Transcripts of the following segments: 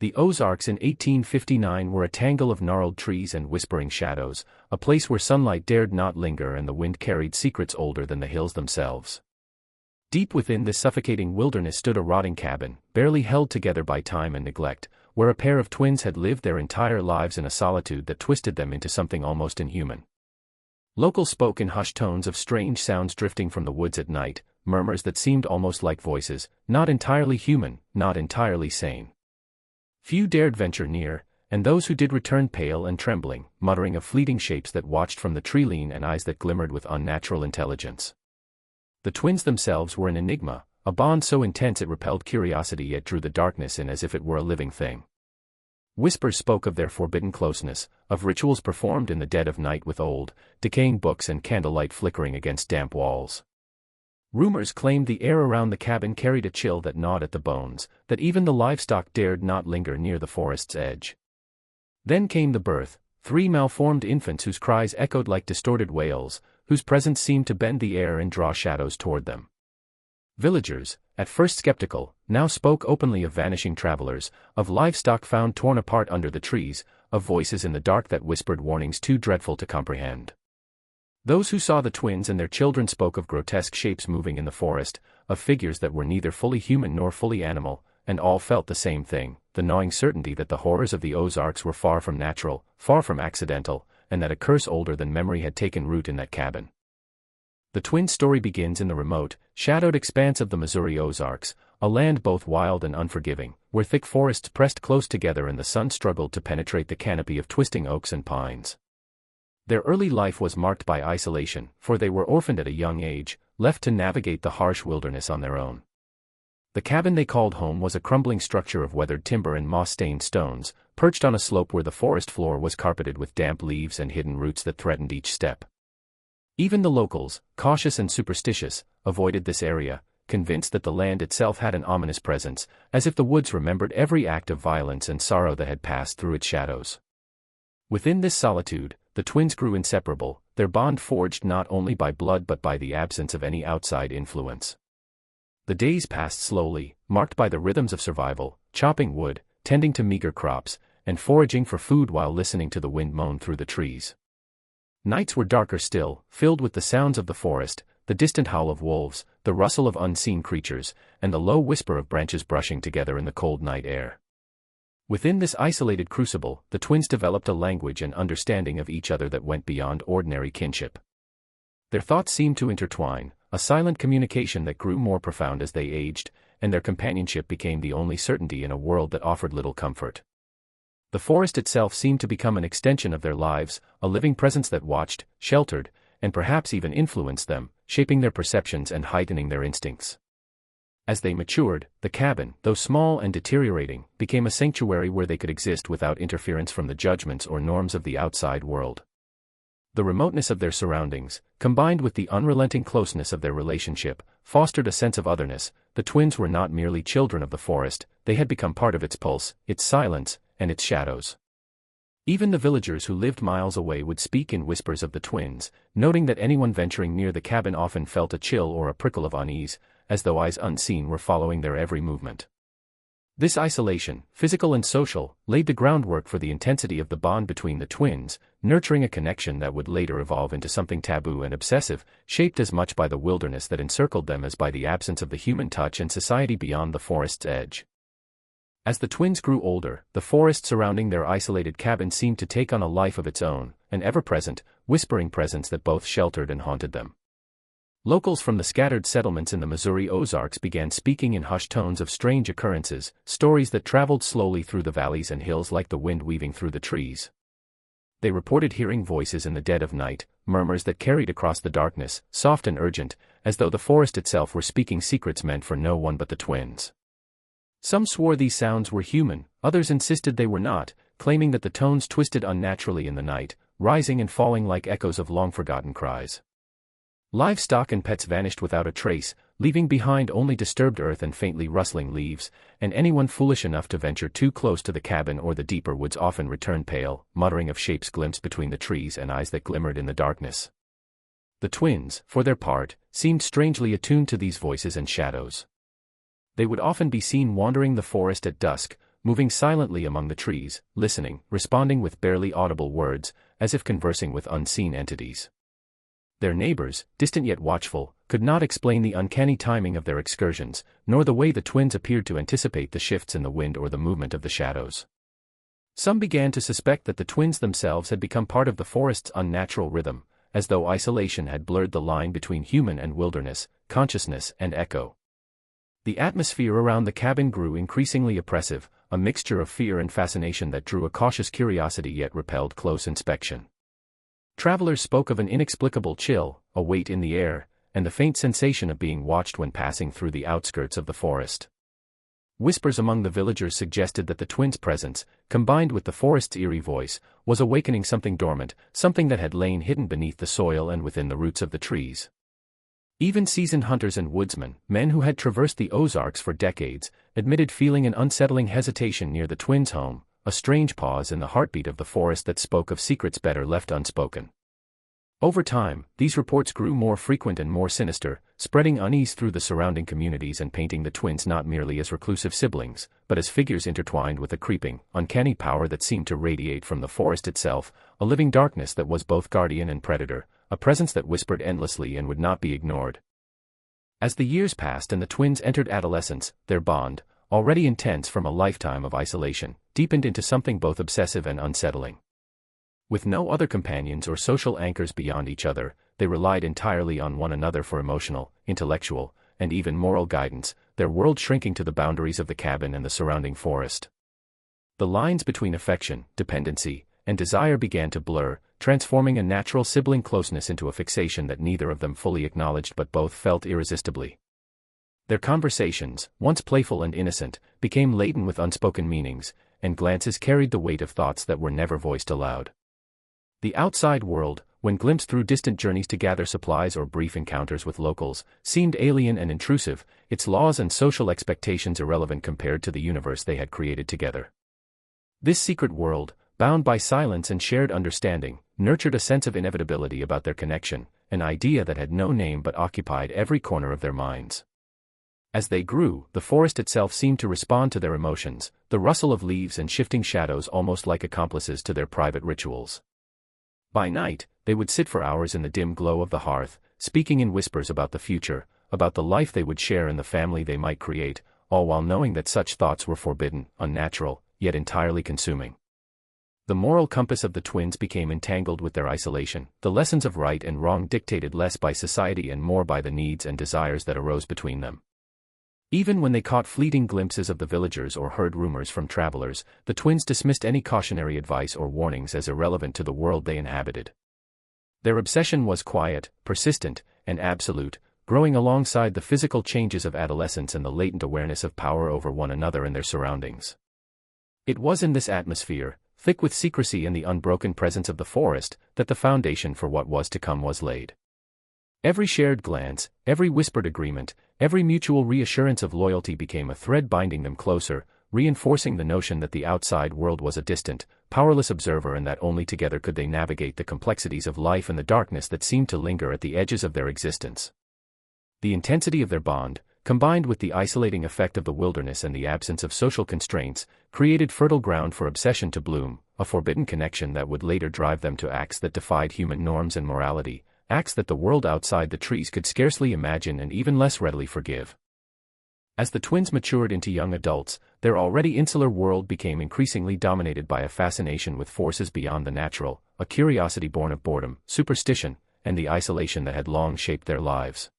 The Ozarks in 1859 were a tangle of gnarled trees and whispering shadows, a place where sunlight dared not linger and the wind carried secrets older than the hills themselves. Deep within this suffocating wilderness stood a rotting cabin, barely held together by time and neglect, where a pair of twins had lived their entire lives in a solitude that twisted them into something almost inhuman. Locals spoke in hushed tones of strange sounds drifting from the woods at night, murmurs that seemed almost like voices, not entirely human, not entirely sane. Few dared venture near, and those who did returned pale and trembling, muttering of fleeting shapes that watched from the tree-lean and eyes that glimmered with unnatural intelligence. The twins themselves were an enigma, a bond so intense it repelled curiosity yet drew the darkness in as if it were a living thing. Whispers spoke of their forbidden closeness, of rituals performed in the dead of night with old, decaying books and candlelight flickering against damp walls. Rumors claimed the air around the cabin carried a chill that gnawed at the bones, that even the livestock dared not linger near the forest's edge. Then came the birth, 3 malformed infants whose cries echoed like distorted wails, whose presence seemed to bend the air and draw shadows toward them. Villagers, at first skeptical, now spoke openly of vanishing travelers, of livestock found torn apart under the trees, of voices in the dark that whispered warnings too dreadful to comprehend. Those who saw the twins and their children spoke of grotesque shapes moving in the forest, of figures that were neither fully human nor fully animal, and all felt the same thing, the gnawing certainty that the horrors of the Ozarks were far from natural, far from accidental, and that a curse older than memory had taken root in that cabin. The twins' story begins in the remote, shadowed expanse of the Missouri Ozarks, a land both wild and unforgiving, where thick forests pressed close together and the sun struggled to penetrate the canopy of twisting oaks and pines. Their early life was marked by isolation, for they were orphaned at a young age, left to navigate the harsh wilderness on their own. The cabin they called home was a crumbling structure of weathered timber and moss-stained stones, perched on a slope where the forest floor was carpeted with damp leaves and hidden roots that threatened each step. Even the locals, cautious and superstitious, avoided this area, convinced that the land itself had an ominous presence, as if the woods remembered every act of violence and sorrow that had passed through its shadows. Within this solitude, the twins grew inseparable, their bond forged not only by blood but by the absence of any outside influence. The days passed slowly, marked by the rhythms of survival, chopping wood, tending to meager crops, and foraging for food while listening to the wind moan through the trees. Nights were darker still, filled with the sounds of the forest, the distant howl of wolves, the rustle of unseen creatures, and the low whisper of branches brushing together in the cold night air. Within this isolated crucible, the twins developed a language and understanding of each other that went beyond ordinary kinship. Their thoughts seemed to intertwine, a silent communication that grew more profound as they aged, and their companionship became the only certainty in a world that offered little comfort. The forest itself seemed to become an extension of their lives, a living presence that watched, sheltered, and perhaps even influenced them, shaping their perceptions and heightening their instincts. As they matured, the cabin, though small and deteriorating, became a sanctuary where they could exist without interference from the judgments or norms of the outside world. The remoteness of their surroundings, combined with the unrelenting closeness of their relationship, fostered a sense of otherness. The twins were not merely children of the forest, they had become part of its pulse, its silence, and its shadows. Even the villagers who lived miles away would speak in whispers of the twins, noting that anyone venturing near the cabin often felt a chill or a prickle of unease, as though eyes unseen were following their every movement. This isolation, physical and social, laid the groundwork for the intensity of the bond between the twins, nurturing a connection that would later evolve into something taboo and obsessive, shaped as much by the wilderness that encircled them as by the absence of the human touch and society beyond the forest's edge. As the twins grew older, the forest surrounding their isolated cabin seemed to take on a life of its own, an ever-present, whispering presence that both sheltered and haunted them. Locals from the scattered settlements in the Missouri Ozarks began speaking in hushed tones of strange occurrences, stories that traveled slowly through the valleys and hills like the wind weaving through the trees. They reported hearing voices in the dead of night, murmurs that carried across the darkness, soft and urgent, as though the forest itself were speaking secrets meant for no one but the twins. Some swore these sounds were human, others insisted they were not, claiming that the tones twisted unnaturally in the night, rising and falling like echoes of long-forgotten cries. Livestock and pets vanished without a trace, leaving behind only disturbed earth and faintly rustling leaves, and anyone foolish enough to venture too close to the cabin or the deeper woods often returned pale, muttering of shapes glimpsed between the trees and eyes that glimmered in the darkness. The twins, for their part, seemed strangely attuned to these voices and shadows. They would often be seen wandering the forest at dusk, moving silently among the trees, listening, responding with barely audible words, as if conversing with unseen entities. Their neighbors, distant yet watchful, could not explain the uncanny timing of their excursions, nor the way the twins appeared to anticipate the shifts in the wind or the movement of the shadows. Some began to suspect that the twins themselves had become part of the forest's unnatural rhythm, as though isolation had blurred the line between human and wilderness, consciousness and echo. The atmosphere around the cabin grew increasingly oppressive, a mixture of fear and fascination that drew a cautious curiosity yet repelled close inspection. Travelers spoke of an inexplicable chill, a weight in the air, and the faint sensation of being watched when passing through the outskirts of the forest. Whispers among the villagers suggested that the twins' presence, combined with the forest's eerie voice, was awakening something dormant, something that had lain hidden beneath the soil and within the roots of the trees. Even seasoned hunters and woodsmen, men who had traversed the Ozarks for decades, admitted feeling an unsettling hesitation near the twins' home, a strange pause in the heartbeat of the forest that spoke of secrets better left unspoken. Over time, these reports grew more frequent and more sinister, spreading unease through the surrounding communities and painting the twins not merely as reclusive siblings, but as figures intertwined with a creeping, uncanny power that seemed to radiate from the forest itself, a living darkness that was both guardian and predator, a presence that whispered endlessly and would not be ignored. As the years passed and the twins entered adolescence, their bond, already intense from a lifetime of isolation, deepened into something both obsessive and unsettling. With no other companions or social anchors beyond each other, they relied entirely on one another for emotional, intellectual, and even moral guidance, their world shrinking to the boundaries of the cabin and the surrounding forest. The lines between affection, dependency, and desire began to blur, transforming a natural sibling closeness into a fixation that neither of them fully acknowledged but both felt irresistibly. Their conversations, once playful and innocent, became laden with unspoken meanings, and glances carried the weight of thoughts that were never voiced aloud. The outside world, when glimpsed through distant journeys to gather supplies or brief encounters with locals, seemed alien and intrusive, its laws and social expectations irrelevant compared to the universe they had created together. This secret world, bound by silence and shared understanding, nurtured a sense of inevitability about their connection, an idea that had no name but occupied every corner of their minds. As they grew, the forest itself seemed to respond to their emotions, the rustle of leaves and shifting shadows almost like accomplices to their private rituals. By night, they would sit for hours in the dim glow of the hearth, speaking in whispers about the future, about the life they would share and the family they might create, all while knowing that such thoughts were forbidden, unnatural, yet entirely consuming. The moral compass of the twins became entangled with their isolation, the lessons of right and wrong dictated less by society and more by the needs and desires that arose between them. Even when they caught fleeting glimpses of the villagers or heard rumors from travelers, the twins dismissed any cautionary advice or warnings as irrelevant to the world they inhabited. Their obsession was quiet, persistent, and absolute, growing alongside the physical changes of adolescence and the latent awareness of power over one another and their surroundings. It was in this atmosphere, thick with secrecy and the unbroken presence of the forest, that the foundation for what was to come was laid. Every shared glance, every whispered agreement, every mutual reassurance of loyalty became a thread binding them closer, reinforcing the notion that the outside world was a distant, powerless observer and that only together could they navigate the complexities of life and the darkness that seemed to linger at the edges of their existence. The intensity of their bond, combined with the isolating effect of the wilderness and the absence of social constraints, created fertile ground for obsession to bloom, a forbidden connection that would later drive them to acts that defied human norms and morality, acts that the world outside the trees could scarcely imagine and even less readily forgive. As the twins matured into young adults, their already insular world became increasingly dominated by a fascination with forces beyond the natural, a curiosity born of boredom, superstition, and the isolation that had long shaped their lives.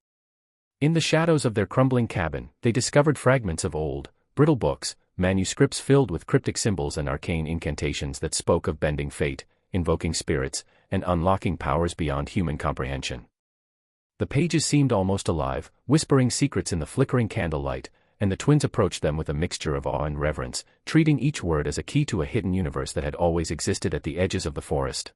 In the shadows of their crumbling cabin, they discovered fragments of old, brittle books, manuscripts filled with cryptic symbols and arcane incantations that spoke of bending fate, invoking spirits, and unlocking powers beyond human comprehension. The pages seemed almost alive, whispering secrets in the flickering candlelight, and the twins approached them with a mixture of awe and reverence, treating each word as a key to a hidden universe that had always existed at the edges of the forest.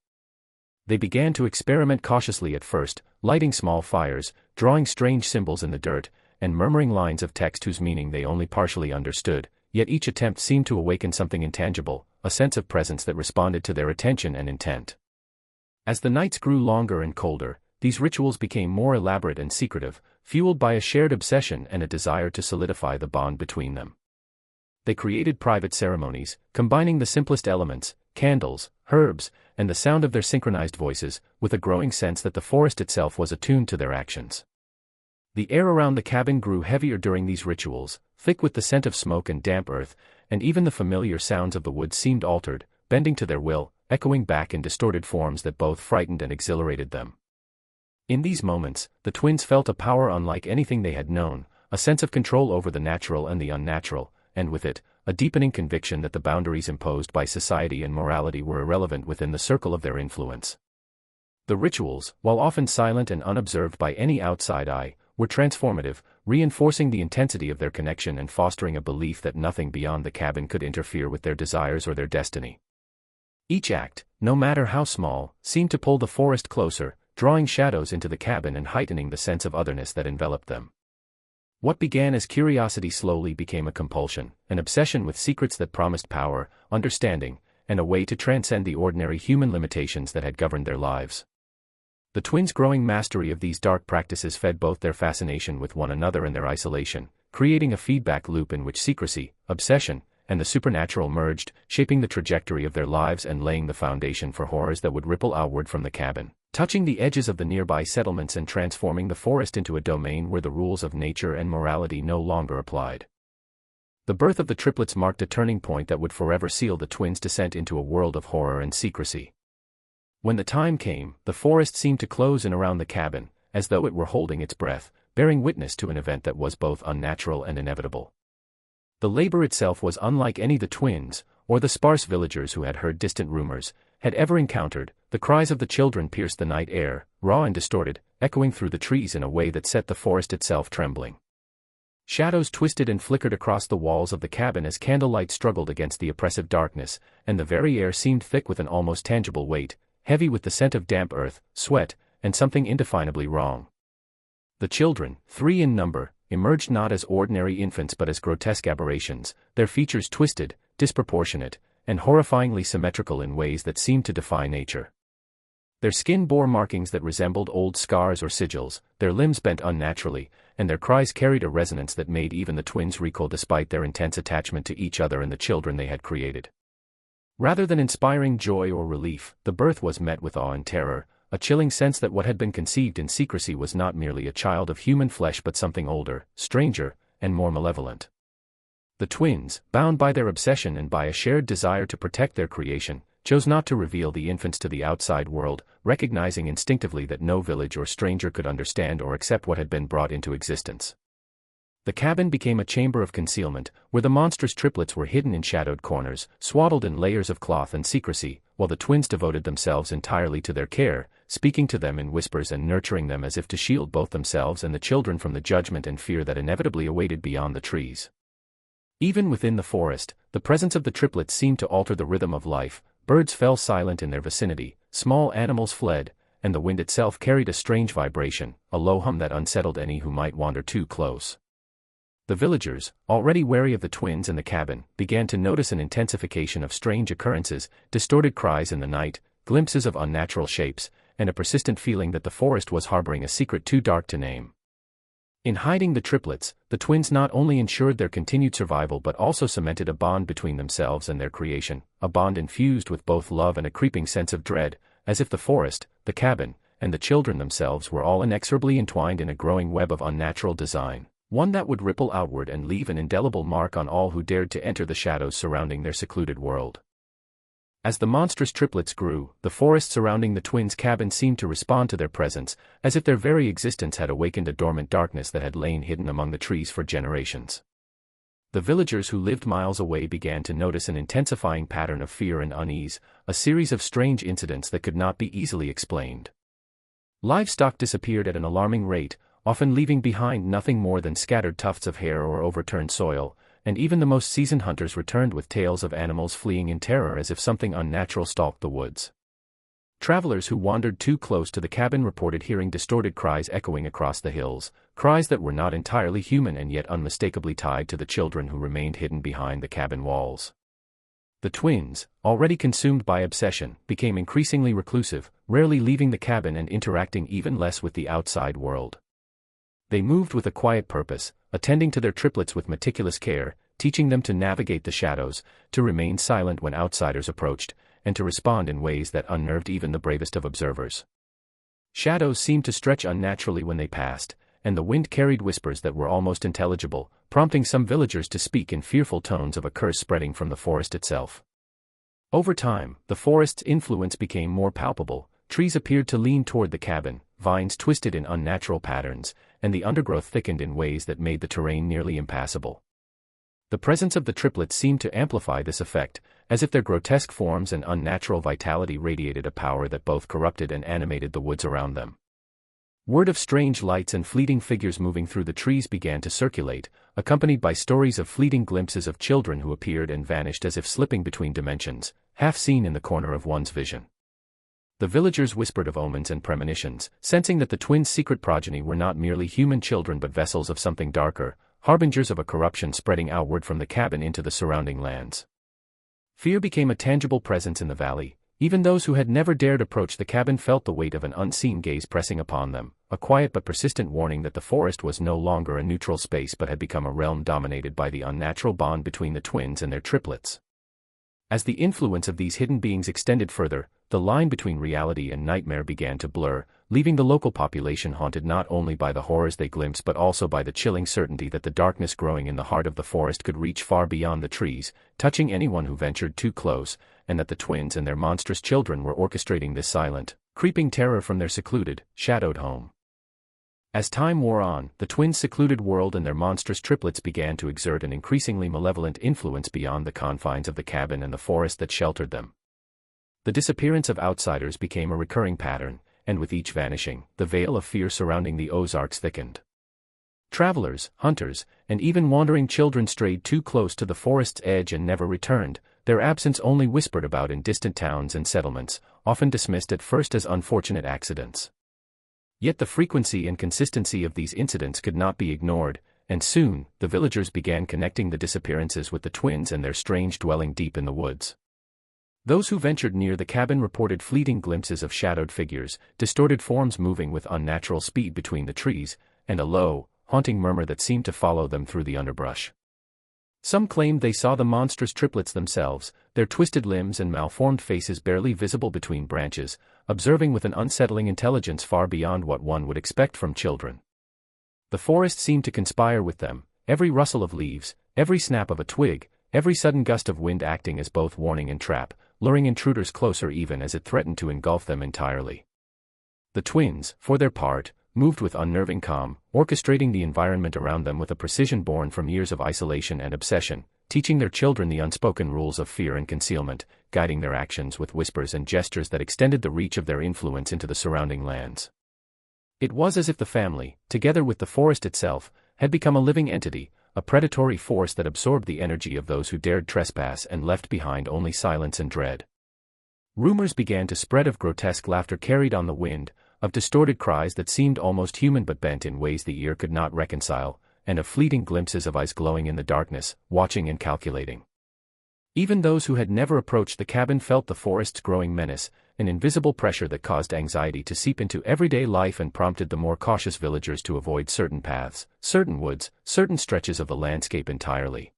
They began to experiment cautiously at first, lighting small fires, drawing strange symbols in the dirt, and murmuring lines of text whose meaning they only partially understood, yet each attempt seemed to awaken something intangible, a sense of presence that responded to their attention and intent. As the nights grew longer and colder, these rituals became more elaborate and secretive, fueled by a shared obsession and a desire to solidify the bond between them. They created private ceremonies, combining the simplest elements, candles, herbs, and the sound of their synchronized voices, with a growing sense that the forest itself was attuned to their actions. The air around the cabin grew heavier during these rituals, thick with the scent of smoke and damp earth, and even the familiar sounds of the woods seemed altered, bending to their will, echoing back in distorted forms that both frightened and exhilarated them. In these moments, the twins felt a power unlike anything they had known, a sense of control over the natural and the unnatural, and with it, a deepening conviction that the boundaries imposed by society and morality were irrelevant within the circle of their influence. The rituals, while often silent and unobserved by any outside eye, were transformative, reinforcing the intensity of their connection and fostering a belief that nothing beyond the cabin could interfere with their desires or their destiny. Each act, no matter how small, seemed to pull the forest closer, drawing shadows into the cabin and heightening the sense of otherness that enveloped them. What began as curiosity slowly became a compulsion, an obsession with secrets that promised power, understanding, and a way to transcend the ordinary human limitations that had governed their lives. The twins' growing mastery of these dark practices fed both their fascination with one another and their isolation, creating a feedback loop in which secrecy, obsession, and the supernatural merged, shaping the trajectory of their lives and laying the foundation for horrors that would ripple outward from the cabin, touching the edges of the nearby settlements and transforming the forest into a domain where the rules of nature and morality no longer applied. The birth of the triplets marked a turning point that would forever seal the twins' descent into a world of horror and secrecy. When the time came, the forest seemed to close in around the cabin, as though it were holding its breath, bearing witness to an event that was both unnatural and inevitable. The labor itself was unlike any the twins, or the sparse villagers who had heard distant rumors, had ever encountered. The cries of the children pierced the night air, raw and distorted, echoing through the trees in a way that set the forest itself trembling. Shadows twisted and flickered across the walls of the cabin as candlelight struggled against the oppressive darkness, and the very air seemed thick with an almost tangible weight, heavy with the scent of damp earth, sweat, and something indefinably wrong. The children, 3 in number, emerged not as ordinary infants but as grotesque aberrations, their features twisted, disproportionate, and horrifyingly symmetrical in ways that seemed to defy nature. Their skin bore markings that resembled old scars or sigils, their limbs bent unnaturally, and their cries carried a resonance that made even the twins recoil despite their intense attachment to each other and the children they had created. Rather than inspiring joy or relief, the birth was met with awe and terror, a chilling sense that what had been conceived in secrecy was not merely a child of human flesh but something older, stranger, and more malevolent. The twins, bound by their obsession and by a shared desire to protect their creation, chose not to reveal the infants to the outside world, recognizing instinctively that no village or stranger could understand or accept what had been brought into existence. The cabin became a chamber of concealment, where the monstrous triplets were hidden in shadowed corners, swaddled in layers of cloth and secrecy, while the twins devoted themselves entirely to their care, speaking to them in whispers and nurturing them as if to shield both themselves and the children from the judgment and fear that inevitably awaited beyond the trees. Even within the forest, the presence of the triplets seemed to alter the rhythm of life. Birds fell silent in their vicinity, small animals fled, and the wind itself carried a strange vibration, a low hum that unsettled any who might wander too close. The villagers, already wary of the twins and the cabin, began to notice an intensification of strange occurrences, distorted cries in the night, glimpses of unnatural shapes, and a persistent feeling that the forest was harboring a secret too dark to name. In hiding the triplets, the twins not only ensured their continued survival but also cemented a bond between themselves and their creation, a bond infused with both love and a creeping sense of dread, as if the forest, the cabin, and the children themselves were all inexorably entwined in a growing web of unnatural design, one that would ripple outward and leave an indelible mark on all who dared to enter the shadows surrounding their secluded world. As the monstrous triplets grew, the forest surrounding the twins' cabin seemed to respond to their presence, as if their very existence had awakened a dormant darkness that had lain hidden among the trees for generations. The villagers who lived miles away began to notice an intensifying pattern of fear and unease, a series of strange incidents that could not be easily explained. Livestock disappeared at an alarming rate, often leaving behind nothing more than scattered tufts of hair or overturned soil, and even the most seasoned hunters returned with tales of animals fleeing in terror as if something unnatural stalked the woods. Travelers who wandered too close to the cabin reported hearing distorted cries echoing across the hills, cries that were not entirely human and yet unmistakably tied to the children who remained hidden behind the cabin walls. The twins, already consumed by obsession, became increasingly reclusive, rarely leaving the cabin and interacting even less with the outside world. They moved with a quiet purpose, attending to their triplets with meticulous care, teaching them to navigate the shadows, to remain silent when outsiders approached, and to respond in ways that unnerved even the bravest of observers. Shadows seemed to stretch unnaturally when they passed, and the wind carried whispers that were almost intelligible, prompting some villagers to speak in fearful tones of a curse spreading from the forest itself. Over time, the forest's influence became more palpable. Trees appeared to lean toward the cabin, vines twisted in unnatural patterns, and the undergrowth thickened in ways that made the terrain nearly impassable. The presence of the triplets seemed to amplify this effect, as if their grotesque forms and unnatural vitality radiated a power that both corrupted and animated the woods around them. Word of strange lights and fleeting figures moving through the trees began to circulate, accompanied by stories of fleeting glimpses of children who appeared and vanished as if slipping between dimensions, half seen in the corner of one's vision. The villagers whispered of omens and premonitions, sensing that the twins' secret progeny were not merely human children but vessels of something darker, harbingers of a corruption spreading outward from the cabin into the surrounding lands. Fear became a tangible presence in the valley. Even those who had never dared approach the cabin felt the weight of an unseen gaze pressing upon them, a quiet but persistent warning that the forest was no longer a neutral space but had become a realm dominated by the unnatural bond between the twins and their triplets. As the influence of these hidden beings extended further, the line between reality and nightmare began to blur, leaving the local population haunted not only by the horrors they glimpsed but also by the chilling certainty that the darkness growing in the heart of the forest could reach far beyond the trees, touching anyone who ventured too close, and that the twins and their monstrous children were orchestrating this silent, creeping terror from their secluded, shadowed home. As time wore on, the twins' secluded world and their monstrous triplets began to exert an increasingly malevolent influence beyond the confines of the cabin and the forest that sheltered them. The disappearance of outsiders became a recurring pattern, and with each vanishing, the veil of fear surrounding the Ozarks thickened. Travelers, hunters, and even wandering children strayed too close to the forest's edge and never returned, their absence only whispered about in distant towns and settlements, often dismissed at first as unfortunate accidents. Yet the frequency and consistency of these incidents could not be ignored, and soon, the villagers began connecting the disappearances with the twins and their strange dwelling deep in the woods. Those who ventured near the cabin reported fleeting glimpses of shadowed figures, distorted forms moving with unnatural speed between the trees, and a low, haunting murmur that seemed to follow them through the underbrush. Some claimed they saw the monstrous triplets themselves, their twisted limbs and malformed faces barely visible between branches, observing with an unsettling intelligence far beyond what one would expect from children. The forest seemed to conspire with them, every rustle of leaves, every snap of a twig, every sudden gust of wind acting as both warning and trap, luring intruders closer even as it threatened to engulf them entirely. The twins, for their part, moved with unnerving calm, orchestrating the environment around them with a precision born from years of isolation and obsession, teaching their children the unspoken rules of fear and concealment, guiding their actions with whispers and gestures that extended the reach of their influence into the surrounding lands. It was as if the family, together with the forest itself, had become a living entity, a predatory force that absorbed the energy of those who dared trespass and left behind only silence and dread. Rumors began to spread of grotesque laughter carried on the wind, of distorted cries that seemed almost human but bent in ways the ear could not reconcile, and of fleeting glimpses of eyes glowing in the darkness, watching and calculating. Even those who had never approached the cabin felt the forest's growing menace, an invisible pressure that caused anxiety to seep into everyday life and prompted the more cautious villagers to avoid certain paths, certain woods, certain stretches of the landscape entirely.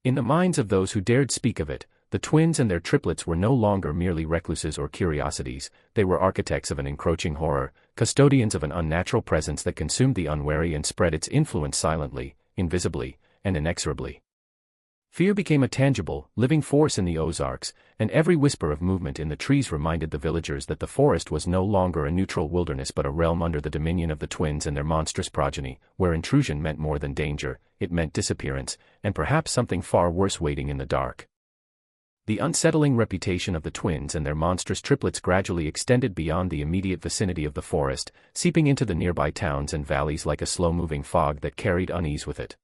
In the minds of those who dared speak of it, the twins and their triplets were no longer merely recluses or curiosities, they were architects of an encroaching horror, custodians of an unnatural presence that consumed the unwary and spread its influence silently, invisibly, and inexorably. Fear became a tangible, living force in the Ozarks, and every whisper of movement in the trees reminded the villagers that the forest was no longer a neutral wilderness but a realm under the dominion of the twins and their monstrous progeny, where intrusion meant more than danger, it meant disappearance, and perhaps something far worse waiting in the dark. The unsettling reputation of the twins and their monstrous triplets gradually extended beyond the immediate vicinity of the forest, seeping into the nearby towns and valleys like a slow-moving fog that carried unease with it.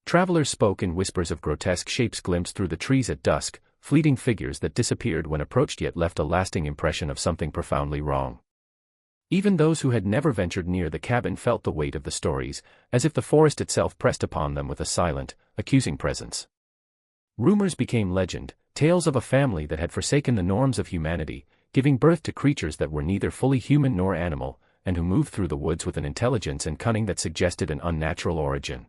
Travelers spoke in whispers of grotesque shapes glimpsed through the trees at dusk, fleeting figures that disappeared when approached yet left a lasting impression of something profoundly wrong. Even those who had never ventured near the cabin felt the weight of the stories, as if the forest itself pressed upon them with a silent, accusing presence. Rumors became legend, tales of a family that had forsaken the norms of humanity, giving birth to creatures that were neither fully human nor animal, and who moved through the woods with an intelligence and cunning that suggested an unnatural origin.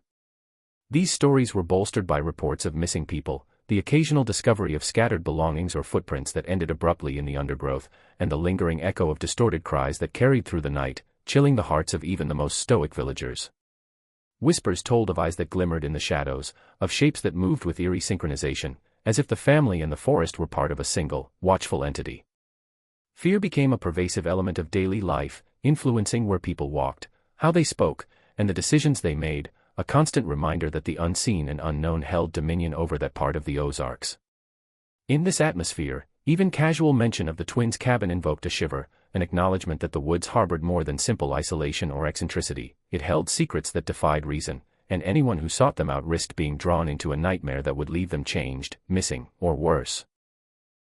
These stories were bolstered by reports of missing people, the occasional discovery of scattered belongings or footprints that ended abruptly in the undergrowth, and the lingering echo of distorted cries that carried through the night, chilling the hearts of even the most stoic villagers. Whispers told of eyes that glimmered in the shadows, of shapes that moved with eerie synchronization, as if the family and the forest were part of a single, watchful entity. Fear became a pervasive element of daily life, influencing where people walked, how they spoke, and the decisions they made, a constant reminder that the unseen and unknown held dominion over that part of the Ozarks. In this atmosphere, even casual mention of the twins' cabin invoked a shiver, an acknowledgement that the woods harbored more than simple isolation or eccentricity. It held secrets that defied reason, and anyone who sought them out risked being drawn into a nightmare that would leave them changed, missing, or worse.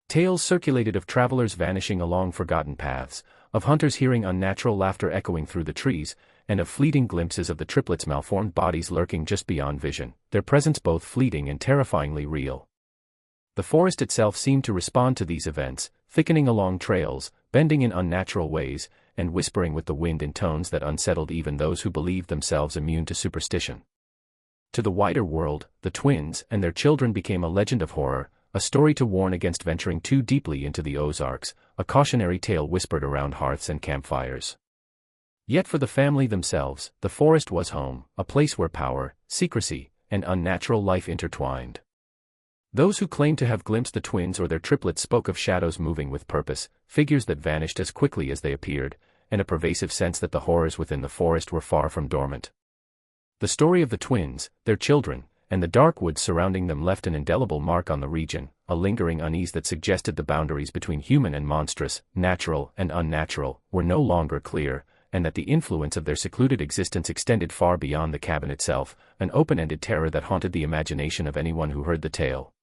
Tales circulated of travelers vanishing along forgotten paths, of hunters hearing unnatural laughter echoing through the trees, and of fleeting glimpses of the triplets' malformed bodies lurking just beyond vision, their presence both fleeting and terrifyingly real. The forest itself seemed to respond to these events, thickening along trails, bending in unnatural ways, and whispering with the wind in tones that unsettled even those who believed themselves immune to superstition. To the wider world, the twins and their children became a legend of horror, a story to warn against venturing too deeply into the Ozarks, a cautionary tale whispered around hearths and campfires. Yet for the family themselves, the forest was home, a place where power, secrecy, and unnatural life intertwined. Those who claimed to have glimpsed the twins or their triplets spoke of shadows moving with purpose, figures that vanished as quickly as they appeared, and a pervasive sense that the horrors within the forest were far from dormant. The story of the twins, their children, and the dark woods surrounding them left an indelible mark on the region, a lingering unease that suggested the boundaries between human and monstrous, natural and unnatural, were no longer clear, and that the influence of their secluded existence extended far beyond the cabin itself, an open-ended terror that haunted the imagination of anyone who heard the tale.